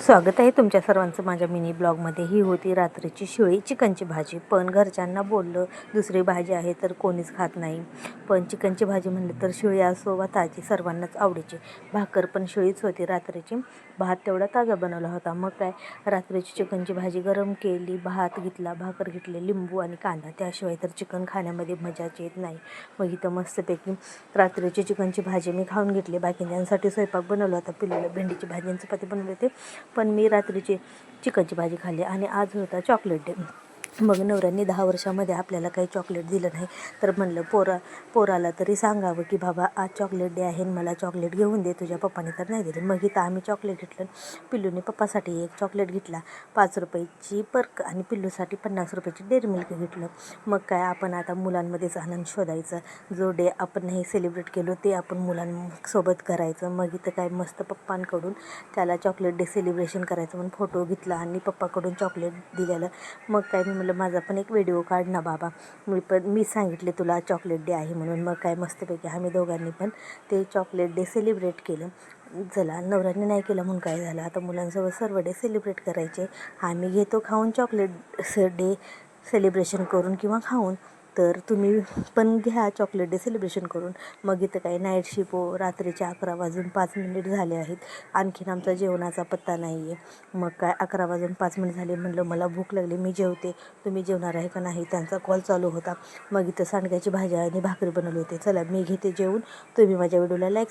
स्वागत आहे तुमच्या सर्वांचं माझ्या मिनी ब्लॉगमध्ये. ही होती रात्रीची शिळी चिकनची भाजी. पण घरच्यांना बोललं दुसरी भाजी आहे तर कोणीच खात नाही. पण चिकनची भाजी म्हणलं तर शिळी असो वा ताजी सर्वांनाच आवडीची. भाकर पण शिळीच होती रात्रीची. भात तेवढा ताजा बनवला होता. मग काय रात्रीची चिकनची भाजी गरम केली, भात घेतला, भाकर घेतली, लिंबू आणि कांदा. त्याशिवाय तर चिकन खाण्यामध्ये मजाच येत नाही. मग इथं मस्तपैकी रात्रीची चिकनची भाजी मी खाऊन घेतली. बाकीच्यांसाठी स्वयंपाक बनवला होता. पिल्लूला भेंडीची भाजी आणि चपाती बनवली होती. पण मी रात्रीची चिकनची भाजी खाल्ली. आणि आज होता चॉकलेट डे. मग नवऱ्यांनी 10 वर्षामध्ये आपल्याला काही चॉकलेट दिलं नाही, तर म्हणलं पोराला तरी सांगावं की बाबा आज चॉकलेट डे आहे, मला चॉकलेट घेऊन दे, तुझ्या पप्पाने तर नाही दिले. मग इथं आम्ही चॉकलेट घेतलं. पिल्लूने पप्पासाठी एक चॉकलेट घेतला 5 रुपयाची पर्क, आणि पिल्लूसाठी 50 रुपयाची डेअरी मिल्क घेतलं. मग काय आपण आता मुलांमध्येच आनंद शोधायचा. जो डे आपण हे सेलिब्रेट केलो ते आपण मुलांसोबत करायचं. मग इथं काय मस्त पप्पांकडून त्याला चॉकलेट डे सेलिब्रेशन करायचं म्हणून फोटो घेतला आणि पप्पाकडून चॉकलेट दिलेलं. मग काय मी म्हटलं माझा पण एक व्हिडिओ काढ ना बाबा, मी सांगितले तुला चॉकलेट डे आहे म्हणून. मग काय मस्तपैकी आम्ही दोघांनी पण ते चॉकलेट डे सेलिब्रेट केलं. चला, नवऱ्याने नाही केलं म्हणून काय झालं, आता मुलांसोबत सर्व डे सेलिब्रेट करायचे. आम्ही घेतो खाऊन चॉकलेट डे सेलिब्रेशन करून किंवा खाऊन, तर तुम्ही पण घ्या चॉकलेट डे सेलिब्रेशन करून. मग इथं काही नाईट शिफ्ट रात्रीचे 11:05 झाले आहेत. आणखीन आमचा जेवणाचा पत्ता नाही आहे. मग काय 11:05 झाले. म्हणलं मला भूक लागली, मी जेवते, तुम्ही जेवणार आहे का नाही, त्यांचा कॉल चालू होता. मग इथं सांडग्याची भाजी आणि भाकरी बनवली होती. चला मी घेते जेवून, तुम्ही माझ्या व्हिडिओला लाईक